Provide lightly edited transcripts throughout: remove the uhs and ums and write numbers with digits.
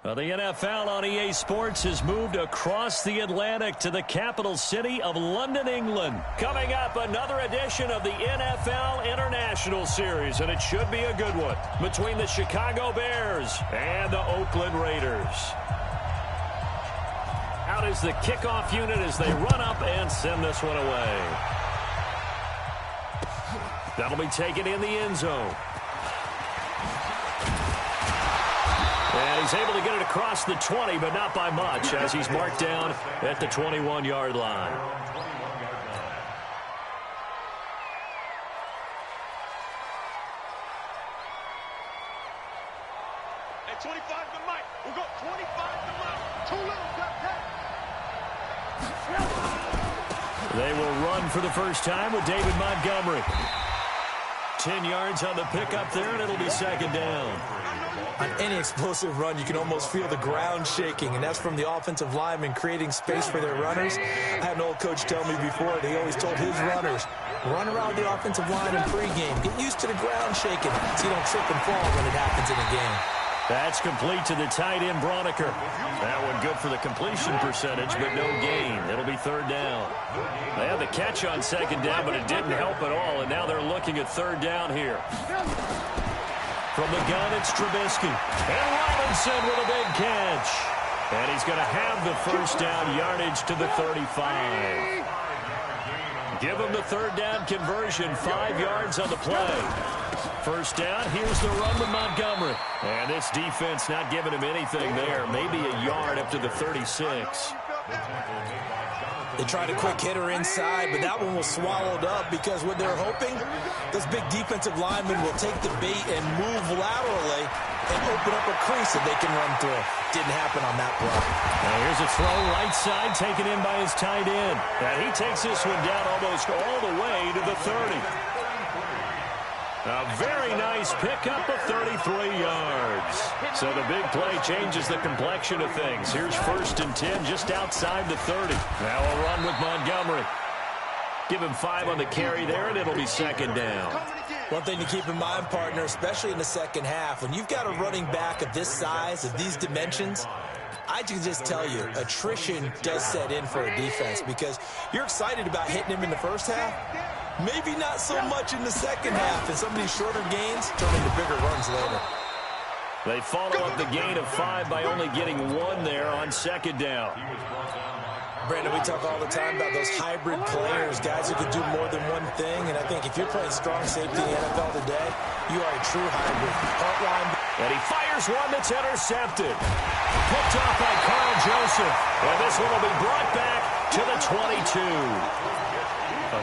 Well, the NFL on EA Sports has moved across the Atlantic to the capital city of London, England. Coming up, another edition of the NFL International Series, and it should be a good one, between the Chicago Bears and the Oakland Raiders. Out is the kickoff unit as they run up and send this one away. That'll be taken in the end zone. And he's able to get it across the 20, but not by much, as he's marked down at the 21-yard line. At 25 to Mike. We'll go 25 to Mike. Too little, got that. They will run for the first time with David Montgomery. 10 yards on the pickup there, and it'll be second down. On any explosive run, you can almost feel the ground shaking, and that's from the offensive linemen creating space for their runners. I had an old coach tell me before, he always told his runners, run around the offensive line in pregame. Get used to the ground shaking so you don't trip and fall when it happens in a game. That's complete to the tight end, Broniker. That one good for the completion percentage, but no gain. It'll be third down. They had the catch on second down, but it didn't help at all, and now they're looking at third down here. From the gun, it's Trubisky. And Robinson with a big catch. And he's going to have the first down yardage to the 35. Give him the third down conversion, 5 yards on the play. First down, here's the run with Montgomery. And this defense not giving him anything there. Maybe a yard up to the 36. They tried a quick hitter inside, but that one was swallowed up because what they're hoping, those big defensive linemen will take the bait and move laterally and open up a crease that they can run through. Didn't happen on that play. Now here's a throw right side taken in by his tight end. And he takes this one down almost all the way to the 30. A very nice pickup of 33 yards. So the big play changes the complexion of things. Here's first and 10 just outside the 30. Now a run with Montgomery. Give him 5 on the carry there, and it'll be second down. One thing to keep in mind, partner, especially in the second half, when you've got a running back of this size, of these dimensions, I can just tell you, attrition does set in for a defense because you're excited about hitting him in the first half. Maybe not so much in the second half, and some of these shorter gains turn into bigger runs later. They follow up the gain of 5 by only getting 1 there on second down. Brandon, we talk all the time about those hybrid players, guys who can do more than one thing, and I think if you're playing strong safety in the NFL today, you are a true hybrid. Heartline. And he fires one that's intercepted. Picked off by Carl Joseph. And this one will be brought back to the 22.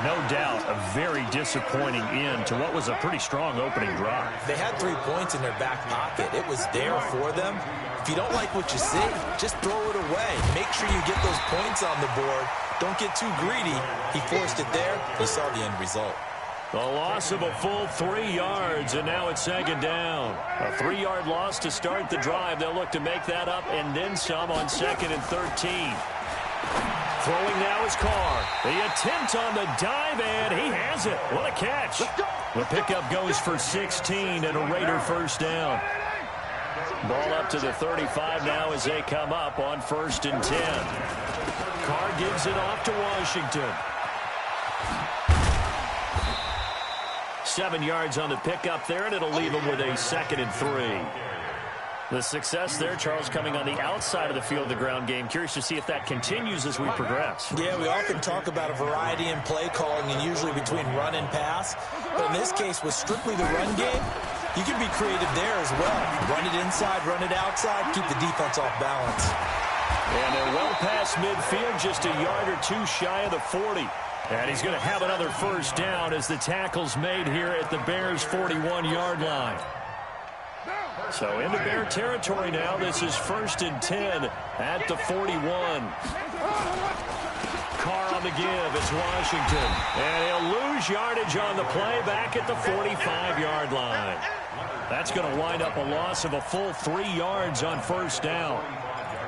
No doubt, a very disappointing end to what was a pretty strong opening drive. They had 3 points in their back pocket. It was there for them. If you don't like what you see, just throw it away. Make sure you get those points on the board. Don't get too greedy. He forced it there. You saw the end result. The loss of a full 3 yards, and now it's second down. A 3-yard loss to start the drive. They'll look to make that up and then some on second and 13. Throwing now is Carr. The attempt on the dive, and he has it. What a catch. The pickup goes for 16 and a Raider first down. Ball up to the 35 now as they come up on first and 10. Carr gives it off to Washington. 7 yards on the pickup there, and it'll leave him with a second and 3. The success there, Charles, coming on the outside of the field of the ground game. Curious to see if that continues as we progress. Yeah, we often talk about a variety in play calling and usually between run and pass. But in this case, with strictly the run game, you can be creative there as well. Run it inside, run it outside, keep the defense off balance. And they're well past midfield, just a yard or 2 shy of the 40. And he's going to have another first down as the tackle's made here at the Bears' 41-yard line. So into Bear territory now. This is first and 10 at the 41. Carr on the give. It's Washington. And he'll lose yardage on the play back at the 45-yard line. That's going to wind up a loss of a full 3 yards on first down.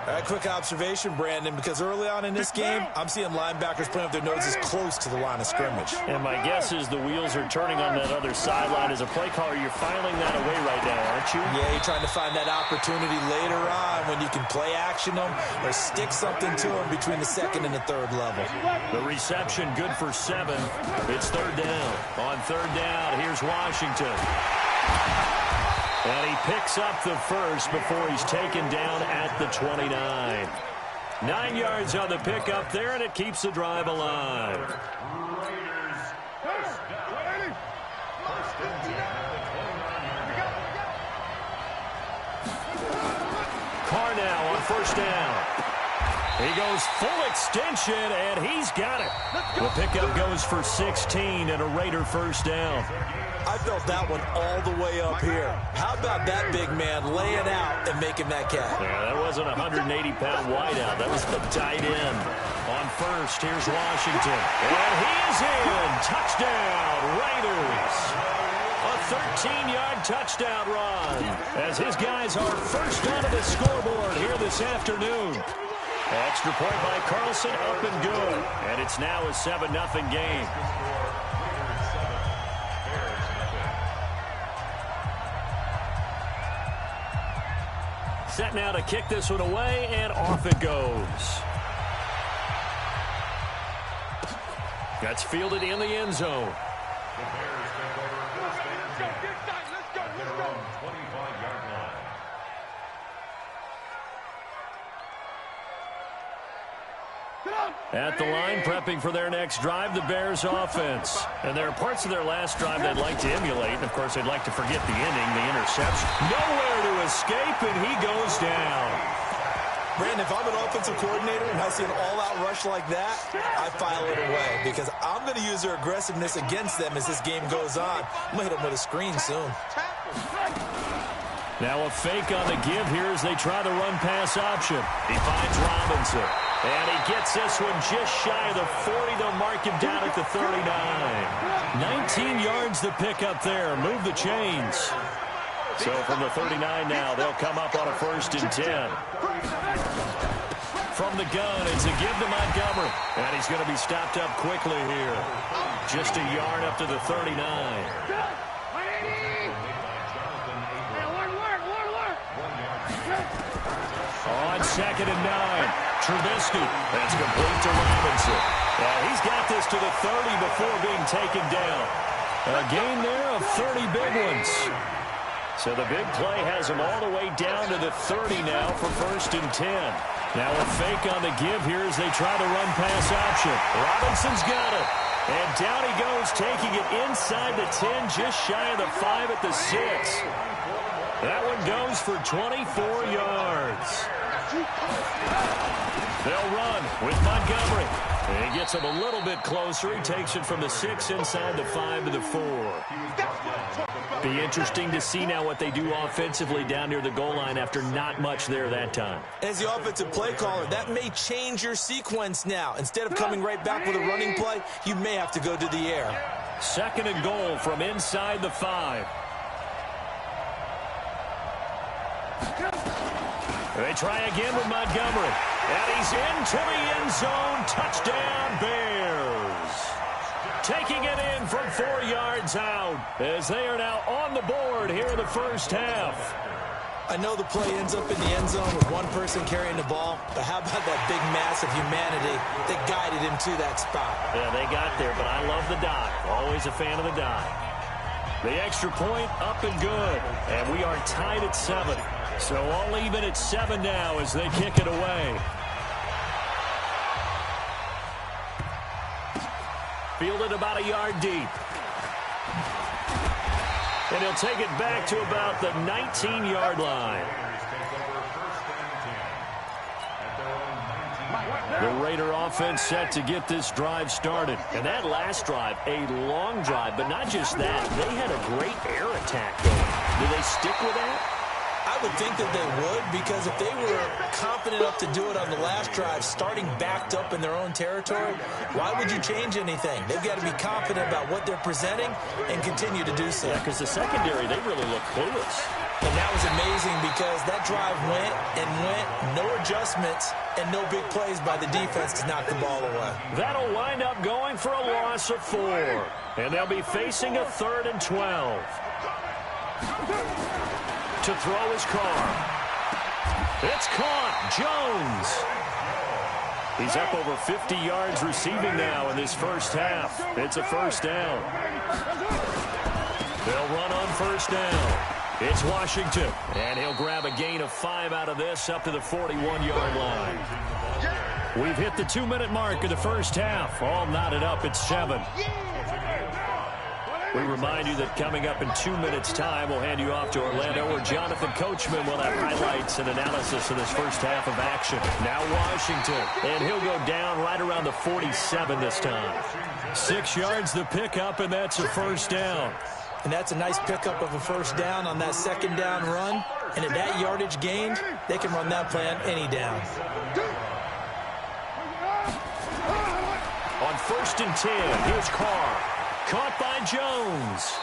A quick observation, Brandon, because early on in this game, I'm seeing linebackers playing with their noses close to the line of scrimmage. And my guess is the wheels are turning on that other sideline. As a play caller, you're filing that away right now, aren't you? Yeah, you're trying to find that opportunity later on when you can play action them or stick something to them between the second and the third level. The reception good for 7. It's third down. On third down, here's Washington. And he picks up the first before he's taken down at the 29. 9 yards on the pickup there, and it keeps the drive alive. Carr now on first down. He goes full extension, and he's got it. The pickup goes for 16 and a Raider first down. I felt that one all the way up here. How about that big man laying out and making that catch? Yeah, that wasn't a 180-pound wideout. That was the tight end. On first, here's Washington. And he is in. Touchdown, Raiders. A 13-yard touchdown run as his guys are first onto the scoreboard here this afternoon. Extra point by Carlson, up and good. And it's now a 7-0 game. Set now to kick this one away, and off it goes. That's fielded in the end zone. At the line, prepping for their next drive, the Bears offense. And there are parts of their last drive they'd like to emulate. And, of course, they'd like to forget the inning, the interception. Nowhere to escape, and he goes down. Brandon, if I'm an offensive coordinator and I see an all-out rush like that, I file it away because I'm going to use their aggressiveness against them as this game goes on. I'm going to hit them with a screen soon. Now a fake on the give here as they try the run-pass option. He finds Robinson. And he gets this one just shy of the 40. They'll mark him down at the 39. 19 yards to pick up there. Move the chains. So from the 39 now, they'll come up on a 1st and 10. From the gun, it's a give to Montgomery. And he's going to be stopped up quickly here. Just a yard up to the 39. On 2nd and 9. Trubisky. That's complete to Robinson. He's got this to the 30 before being taken down. A gain there of 30 big ones. So the big play has him all the way down to the 30 now for 1st and 10. Now a fake on the give here as they try the run-pass option. Robinson's got it. And down he goes, taking it inside the 10, just shy of the 5 at the 6. That one goes for 24 yards. They'll run with Montgomery. And he gets him a little bit closer. He takes it from the 6 inside the 5 to the 4. Be interesting to see now what they do offensively down near the goal line after not much there that time. As the offensive play caller, that may change your sequence now. Instead of coming right back with a running play, you may have to go to the air. 2nd and goal from inside the 5. They try again with Montgomery. And he's into the end zone. Touchdown, Bears. Taking it in from 4 yards out as they are now on the board here in the first half. I know the play ends up in the end zone with one person carrying the ball, but how about that big mass of humanity that guided him to that spot? Yeah, they got there, but I love the dive. Always a fan of the dive. The extra point up and good, and we are tied at 7. So all even at 7 now as they kick it away. Fielded about a yard deep. And he'll take it back to about the 19-yard line. The Raider offense set to get this drive started. And that last drive, a long drive, but not just that. They had a great air attack going. Do they stick with that? I would think that they would, because if they were confident enough to do it on the last drive, starting backed up in their own territory, why would you change anything? They've got to be confident about what they're presenting and continue to do so. Yeah, because the secondary, they really look clueless. And that was amazing because that drive went and went, no adjustments and no big plays by the defense to knock the ball away. That'll wind up going for a loss of 4. And they'll be facing a 3rd and 12. To throw his Carr. It's caught. Jones. He's up over 50 yards receiving now in this first half. It's a first down. They'll run on first down. It's Washington, and he'll grab a gain of 5 out of this up to the 41-yard line. We've hit the 2-minute mark of the first half. All knotted up at 7. We remind you that coming up in 2 minutes' time, we'll hand you off to Orlando, where Jonathan Coachman will have highlights and analysis of this first half of action. Now Washington, and he'll go down right around the 47 this time. 6 yards the pickup, and that's a first down. And that's a nice pickup of a first down on that second down run. And at that yardage gained, they can run that play on any down. On 1st and 10, here's Carr. Caught by Jones.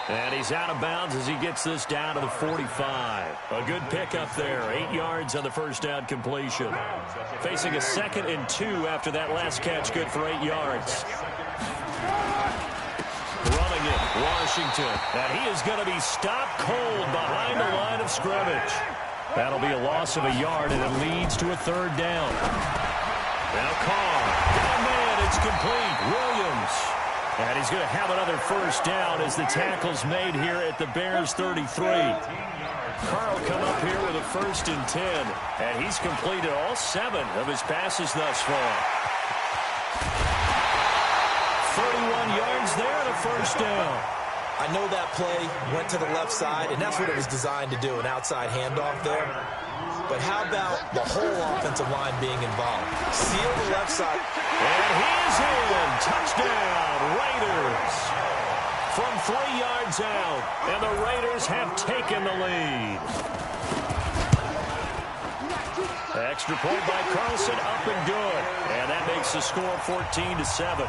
And he's out of bounds as he gets this down to the 45. A good pickup there. 8 yards on the first down completion. Facing a 2nd and 2 after that last catch, good for 8 yards. Running it, Washington. And he is going to be stopped cold behind the line of scrimmage. That'll be a loss of a yard, and it leads to a 3rd down. Now Carr. Oh, man, it's complete. Williams. And he's going to have another first down as the tackle's made here at the Bears 33. Carr will come up here with a 1st and 10. And he's completed all 7 of his passes thus far. 31 yards there and a first down. I know that play went to the left side, and that's what it was designed to do, an outside handoff there. But how about the whole offensive line being involved? Seal the left side. And he's in. Touchdown, Raiders. From 3 yards out, and the Raiders have taken the lead. Extra point by Carlson, up and good. And that makes the score 14-7.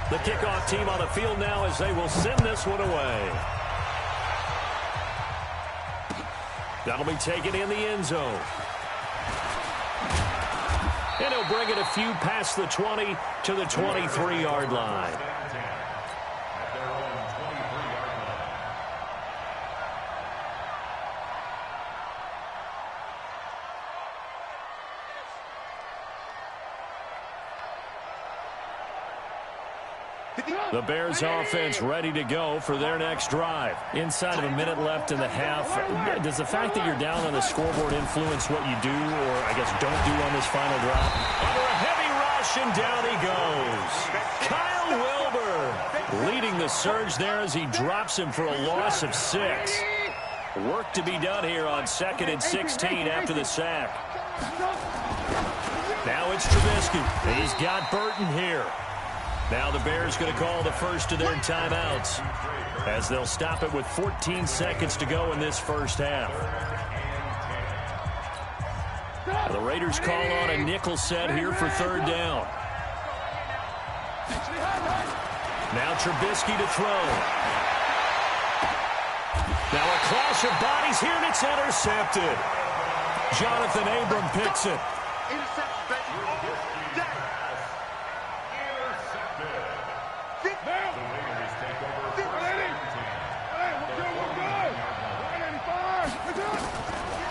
The kickoff team on the field now as they will send this one away. That'll be taken in the end zone. And he'll bring it a few past the 20 to the 23-yard line. The Bears offense ready to go for their next drive. Inside of a minute left in the half, does the fact that you're down on the scoreboard influence what you do, or I guess don't do on this final drive? Under a heavy rush, and down he goes. Kyle Wilber leading the surge there as he drops him for a loss of 6. Work to be done here on 2nd and 16 after the sack. Now it's Trubisky. He's got Burton here. Now the Bears going to call the first of their timeouts as they'll stop it with 14 seconds to go in this first half. Now the Raiders call on a nickel set here for 3rd down. Now Trubisky to throw. Now a clash of bodies here, and it's intercepted. Jonathan Abram picks it.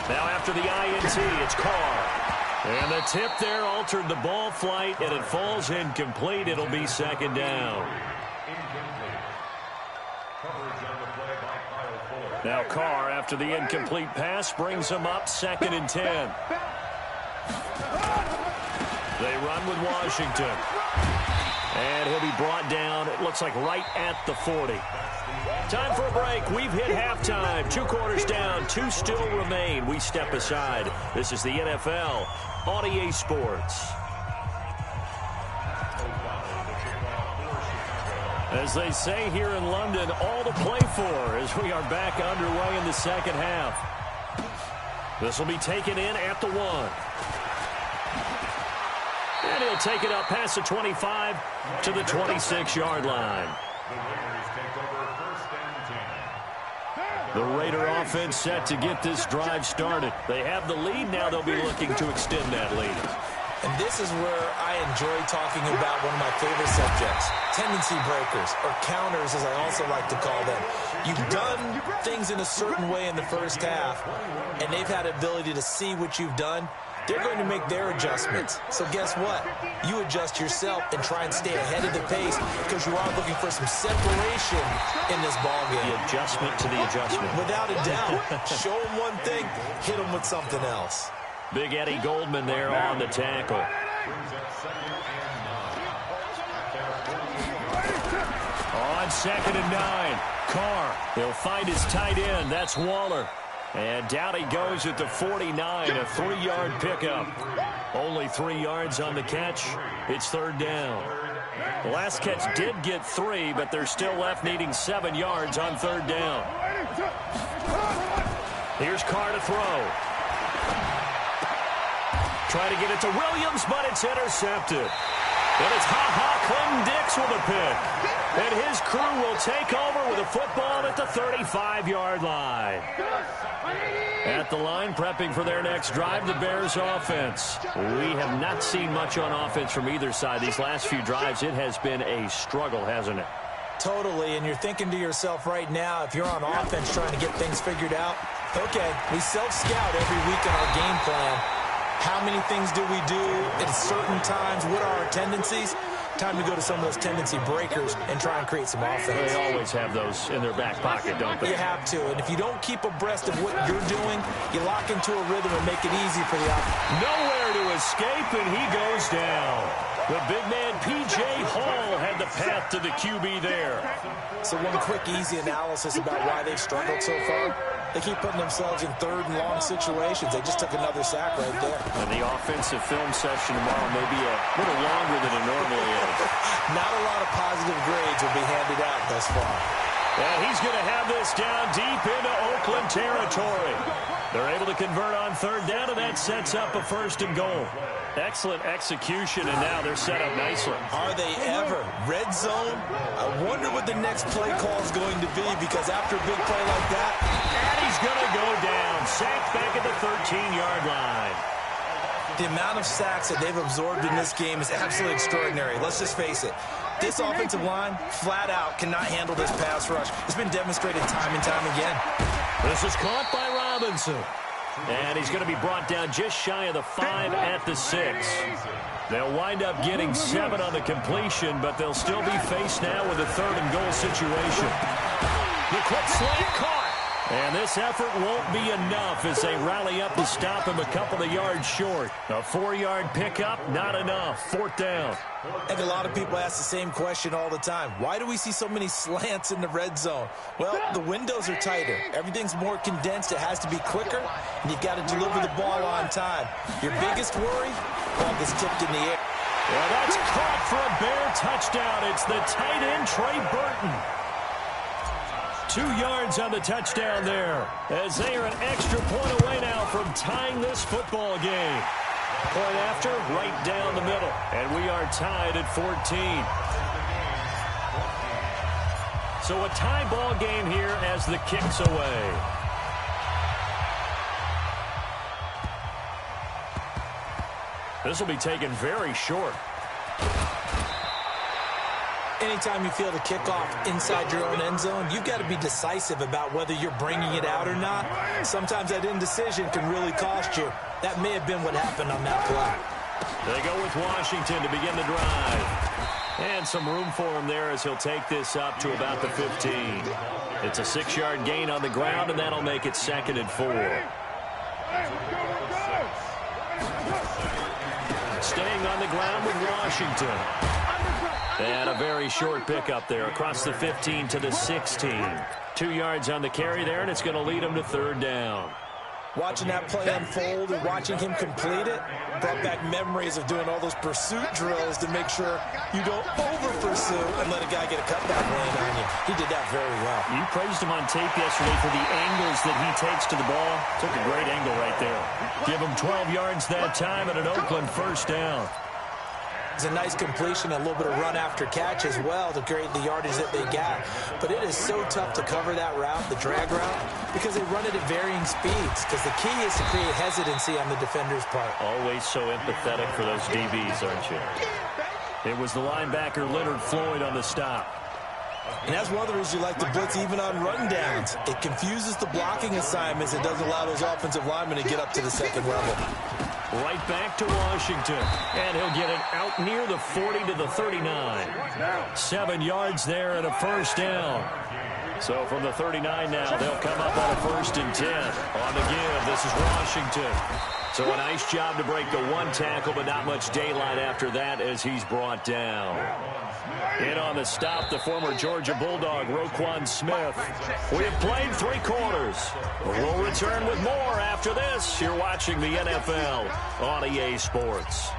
Now after the INT, it's Carr. And the tip there altered the ball flight, and it falls incomplete. It'll be 2nd down. Now Carr, after the incomplete pass, brings him up 2nd and 10. They run with Washington. And he'll be brought down, it looks like right at the 40. Time for a break. We've hit halftime. 2 quarters down, 2 still remain. We step aside. This is the NFL on EA Sports. As they say here in London, all to play for as we are back underway in the second half. This will be taken in at the 1. And he'll take it up past the 25 to the 26-yard line. The Raider offense set to get this drive started. They have the lead. Now they'll be looking to extend that lead. And this is where I enjoy talking about one of my favorite subjects, tendency breakers, or counters as I also like to call them. You've done things in a certain way in the first half, and they've had the ability to see what you've done. They're going to make their adjustments. So guess what? You adjust yourself and try and stay ahead of the pace because you are looking for some separation in this ballgame. The adjustment to the adjustment. Without a doubt. Show them one thing, hit them with something else. Big Eddie Goldman there on the tackle. On 2nd and 9. Carr. He'll find his tight end. That's Waller. And down he goes at the 49, a 3-yard pickup. Only 3 yards on the catch. It's 3rd down. The last catch did get 3, but they're still left needing 7 yards on 3rd down. Here's Carr to throw. Try to get it to Williams, but it's intercepted. And it's Clinton-Dix with a pick. And his crew will take over with a football at the 35-yard line. At the line, prepping for their next drive, the Bears offense. We have not seen much on offense from either side. These last few drives, it has been a struggle, hasn't it? Totally, and you're thinking to yourself right now, if you're on offense trying to get things figured out, okay, we self-scout every week in our game plan. How many things do we do at certain times? What are our tendencies? Time to go to some of those tendency breakers and try and create some offense. They always have those in their back pocket, don't they? You have to. And if you don't keep abreast of what you're doing, you lock into a rhythm and make it easy for the offense. Nowhere to escape, and he goes down. The big man, P.J. Hall, had the path to the QB there. So one quick, easy analysis about why they've struggled so far. They keep putting themselves in 3rd and long situations. They just took another sack right there. And the offensive film session tomorrow may be a little longer than it normally is. Not a lot of positive grades will be handed out thus far. And he's going to have this down deep into Oakland territory. They're able to convert on 3rd down, and that sets up a 1st and goal. Excellent execution, and now they're set up nicely. Are they ever? Red zone? I wonder what the next play call is going to be, because after a big play like that, and he's going to go down. Sacked back at the 13-yard line. The amount of sacks that they've absorbed in this game is absolutely extraordinary. Let's just face it. This offensive line, flat out, cannot handle this pass rush. It's been demonstrated time and time again. This is caught by Robinson. And he's going to be brought down just shy of the 5 at the 6. They'll wind up getting 7 on the completion, but they'll still be faced now with a 3rd and goal situation. The quick slant caught. And this effort won't be enough as they rally up to stop him a couple of yards short. A 4-yard pickup, not enough. 4th down. I think a lot of people ask the same question all the time. Why do we see so many slants in the red zone? Well, the windows are tighter. Everything's more condensed. It has to be quicker, and you've got to deliver the ball on time. Your biggest worry? Ball gets tipped in the air. Well, that's caught for a Bear touchdown. It's the tight end, Trey Burton. 2 yards on the touchdown there, as they are an extra point away now from tying this football game. Point after, right down the middle, and we are tied at 14. So a tie ball game here as the kick's away. This will be taken very short. Anytime you feel the kickoff inside your own end zone, you've got to be decisive about whether you're bringing it out or not. Sometimes that indecision can really cost you. That may have been what happened on that play. They go with Washington to begin the drive. And some room for him there as he'll take this up to about the 15. It's a 6-yard gain on the ground, and that'll make it 2nd and 4. Staying on the ground with Washington. And a very short pickup there across the 15 to the 16. 2 yards on the carry there, and it's going to lead him to 3rd down. Watching that play unfold and watching him complete it brought back memories of doing all those pursuit drills to make sure you don't over-pursue and let a guy get a cutback lane on you. He did that very well. You praised him on tape yesterday for the angles that he takes to the ball. Took a great angle right there. Give him 12 yards that time and an Oakland 1st down. It's a nice completion, a little bit of run after catch as well to create the yardage that they got. But it is so tough to cover that route, the drag route, because they run it at varying speeds. Because the key is to create hesitancy on the defender's part. Always so empathetic for those DBs, aren't you? It was the linebacker Leonard Floyd on the stop. And that's one of the reasons you like to blitz even on run downs. It confuses the blocking assignments. It doesn't allow those offensive linemen to get up to the second level. Right back to Washington. And he'll get it out near the 40 to the 39. 7 yards there and a first down. So from the 39 now, they'll come up on a 1st and 10. On the give, this is Washington. So a nice job to break the 1 tackle, but not much daylight after that as he's brought down. In on the stop, the former Georgia Bulldog, Roquan Smith. We have played 3 quarters. We'll return with more after this. You're watching the NFL on EA Sports.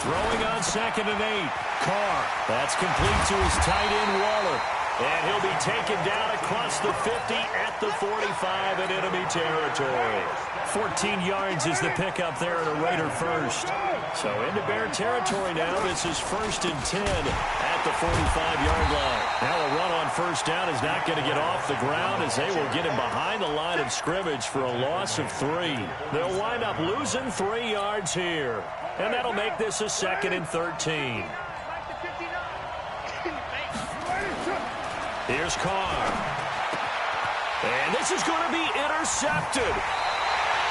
Throwing on 2nd and 8. Carr. That's complete to his tight end, Waller. And he'll be taken down across the 50 at the 45 in enemy territory. 14 yards is the pickup there at a Raider first. So into Bear territory now. This is 1st and 10 at the 45-yard line. Now a run on 1st down is not going to get off the ground as they will get him behind the line of scrimmage for a loss of 3. They'll wind up losing 3 yards here. And that'll make this a 2nd and 13. Here's Carr. And this is going to be intercepted.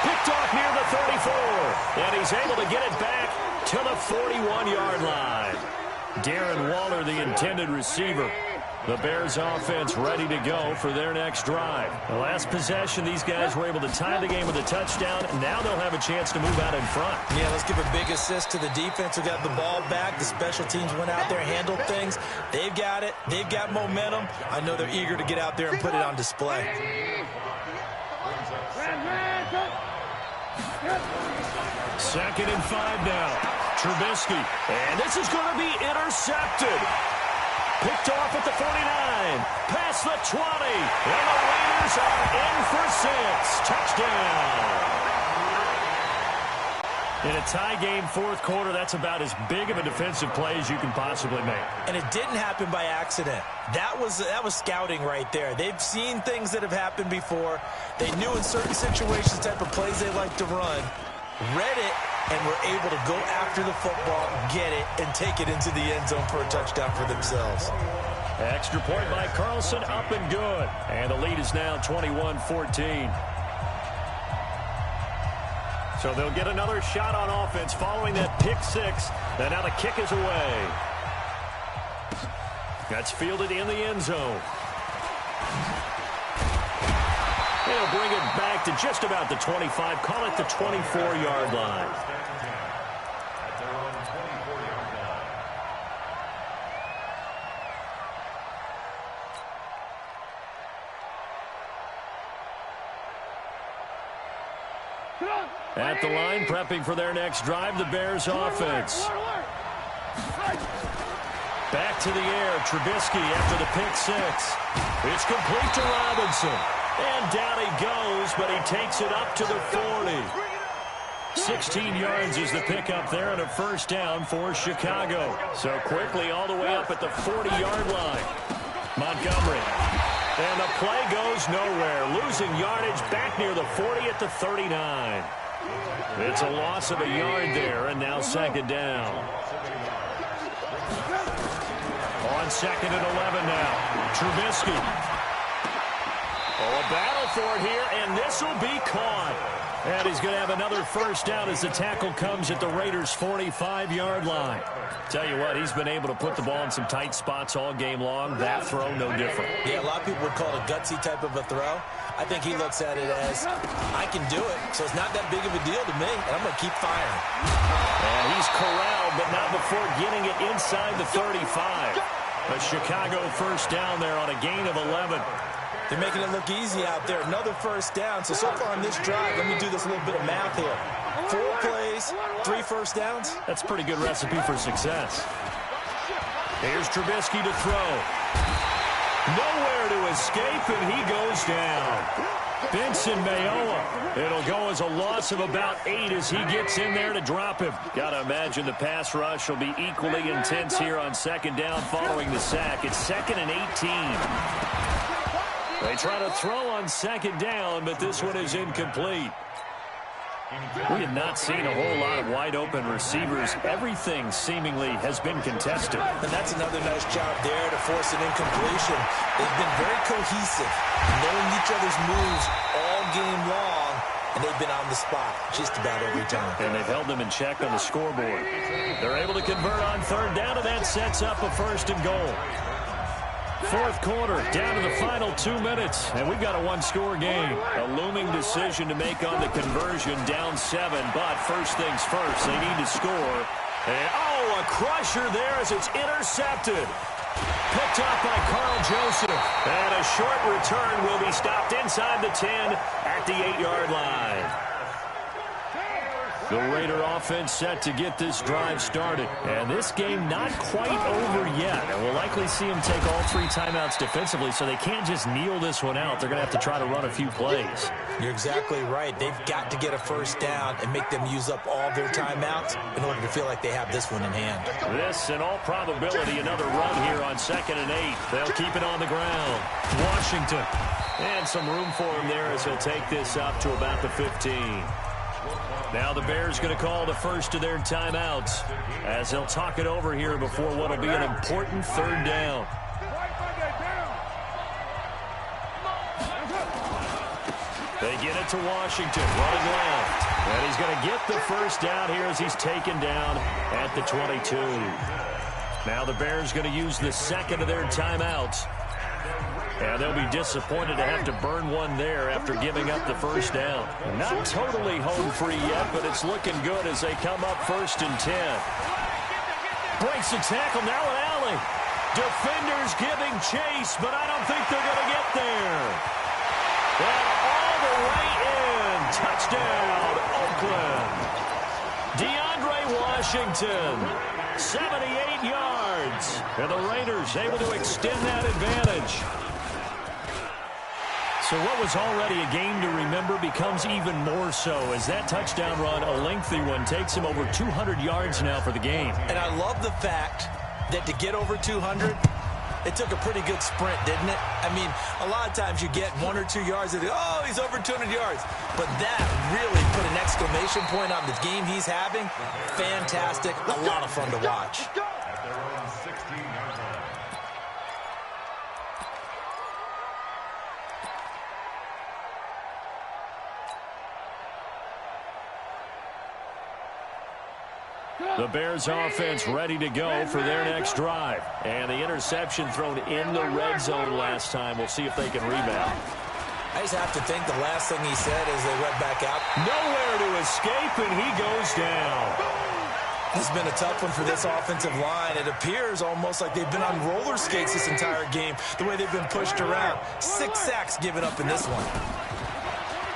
Picked off near the 34. And he's able to get it back to the 41-yard line. Darren Waller, the intended receiver. The Bears offense ready to go for their next drive. The last possession, these guys were able to tie the game with a touchdown. Now they'll have a chance to move out in front. Yeah, let's give a big assist to the defense who got the ball back. The special teams went out there, handled things. They've got it. They've got momentum. I know they're eager to get out there and put it on display. 2nd and 5 now. Trubisky. And this is going to be intercepted. Picked off at the 49. Past the 20. And the Raiders are in for 6. Touchdown. In a tie game, 4th quarter, that's about as big of a defensive play as you can possibly make. And it didn't happen by accident. That was scouting right there. They've seen things that have happened before. They knew in certain situations type of plays they like to run. Read it, and were able to go after the football, get it, and take it into the end zone for a touchdown for themselves. Extra point by Carlson, up and good. And the lead is now 21-14. So they'll get another shot on offense following that pick 6. And now the kick is away. That's fielded in the end zone. They'll bring it back to just about the 25. Call it the 24-yard line. At the line, prepping for their next drive, the Bears offense. Back to the air, Trubisky after the pick 6. It's complete to Robinson. And down he goes, but he takes it up to the 40. 16 yards is the pickup there and a first down for Chicago. So quickly all the way up at the 40-yard line. Montgomery. And the play goes nowhere. Losing yardage back near the 40 at the 39. It's a loss of a yard there, and now 2nd down. On 2nd and 11 now. Trubisky. Oh, a battle for it here, and this will be caught. And he's going to have another first down as the tackle comes at the Raiders' 45-yard line. Tell you what, he's been able to put the ball in some tight spots all game long. That throw, no different. Yeah, a lot of people would call it a gutsy type of a throw. I think he looks at it as, I can do it, so it's not that big of a deal to me, and I'm going to keep firing. And he's corralled, but not before getting it inside the 35. A Chicago first down there on a gain of 11. They're making it look easy out there. Another first down. So far on this drive, let me do this little bit of math here. 4 plays, 3 first downs. That's a pretty good recipe for success. Here's Trubisky to throw. Nowhere to escape, and he goes down. Benson Mayowa. It'll go as a loss of about 8 as he gets in there to drop him. Got to imagine the pass rush will be equally intense here on second down following the sack. It's 2nd and 18. They try to throw on second down, but this one is incomplete. We have not seen a whole lot of wide-open receivers. Everything seemingly has been contested. And that's another nice job there to force an incompletion. They've been very cohesive, knowing each other's moves all game long, and they've been on the spot just about every time. And they've held them in check on the scoreboard. They're able to convert on third down, and that sets up a 1st and goal. Fourth quarter, down to the final 2 minutes, and we've got a one-score game. A looming decision to make on the conversion, down 7, but first things first, they need to score. And, a crusher there as it's intercepted. Picked up by Carl Joseph, and a short return will be stopped inside the 10 at the 8-yard line. The Raider offense set to get this drive started. And this game not quite over yet. And we'll likely see them take all 3 timeouts defensively, so they can't just kneel this one out. They're going to have to try to run a few plays. You're exactly right. They've got to get a first down and make them use up all their timeouts in order to feel like they have this one in hand. This, in all probability, another run here on 2nd and 8. They'll keep it on the ground. Washington. And some room for him there as he'll take this up to about the 15. Now the Bears going to call the first of their timeouts as they'll talk it over here before what will be an important third down. They get it to Washington, running left. And he's going to get the first down here as he's taken down at the 22. Now the Bears going to use the second of their timeouts. And they'll be disappointed to have to burn one there after giving up the first down. Not totally home free yet, but it's looking good as they come up 1st and 10. Breaks the tackle, now an alley. Defenders giving chase, but I don't think they're going to get there. And all the way in. Touchdown, Oakland. DeAndre Washington, 78 yards. And the Raiders able to extend that advantage. So what was already a game to remember becomes even more so as that touchdown run, a lengthy one, takes him over 200 yards now for the game. And I love the fact that to get over 200, it took a pretty good sprint, didn't it? I mean, a lot of times you get 1 or 2 yards and he's over 200 yards. But that really put an exclamation point on the game he's having. Fantastic. A lot of fun to watch. The Bears offense ready to go for their next drive. And the interception thrown in the red zone last time. We'll see if they can rebound. I just have to think the last thing he said as they went back out. Nowhere to escape, and he goes down. This has been a tough one for this offensive line. It appears almost like they've been on roller skates this entire game, the way they've been pushed around. 6 sacks given up in this one.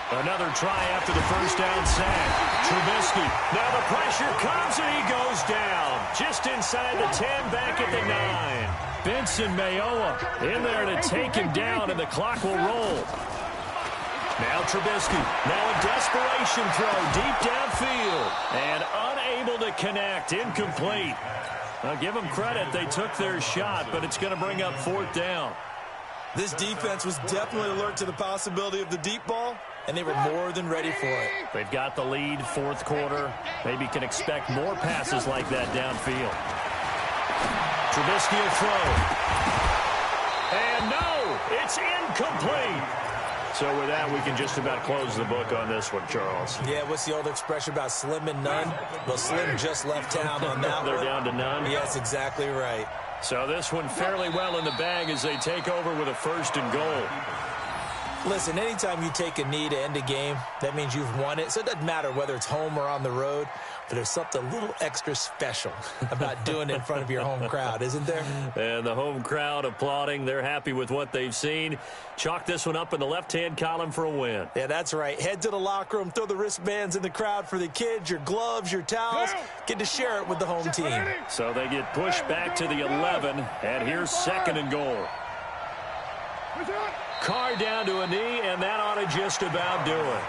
Another try after the first down sack. Trubisky. Now the pressure comes and he goes down. Just inside the 10, back at the 9. Benson Mayowa in there to take him down, and the clock will roll. Now Trubisky. Now a desperation throw deep downfield. And unable to connect. Incomplete. I'll give them credit. They took their shot, but it's going to bring up 4th down. This defense was definitely alert to the possibility of the deep ball, and they were more than ready for it. They've got the lead, 4th quarter. Maybe can expect more passes like that downfield. Trubisky will throw. And no, it's incomplete. So with that, we can just about close the book on this one, Charles. Yeah, what's the old expression about slim and none? Well, Slim just left town on that They're one. down to none? Yes, exactly right. So this one fairly well in the bag as they take over with a 1st and goal. Listen, anytime you take a knee to end a game, that means you've won it. So it doesn't matter whether it's home or on the road. But there's something a little extra special about doing it in front of your home crowd, isn't there? And the home crowd applauding. They're happy with what they've seen. Chalk this one up in the left-hand column for a win. Yeah, that's right. Head to the locker room, throw the wristbands in the crowd for the kids, your gloves, your towels. Get to share it with the home team. So they get pushed back to the 11, and here's 2nd and goal. Carr down to a knee, and that ought to just about do it.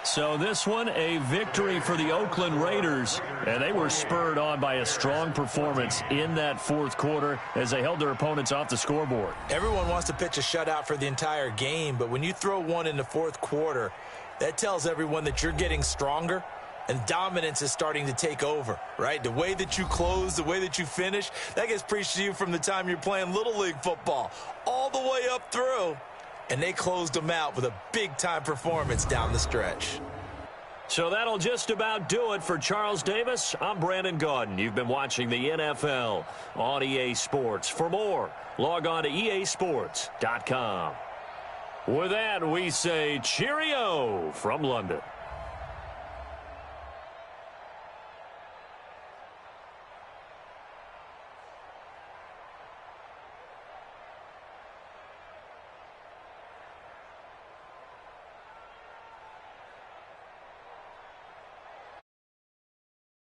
So this one, a victory for the Oakland Raiders, and they were spurred on by a strong performance in that fourth quarter as they held their opponents off the scoreboard. Everyone wants to pitch a shutout for the entire game, but when you throw one in the fourth quarter, that tells everyone that you're getting stronger and dominance is starting to take over, right? The way that you close, the way that you finish, that gets preached to you from the time you're playing Little League football all the way up through. And they closed them out with a big-time performance down the stretch. So that'll just about do it for Charles Davis. I'm Brandon Gaudin. You've been watching the NFL on EA Sports. For more, log on to easports.com. With that, we say cheerio from London.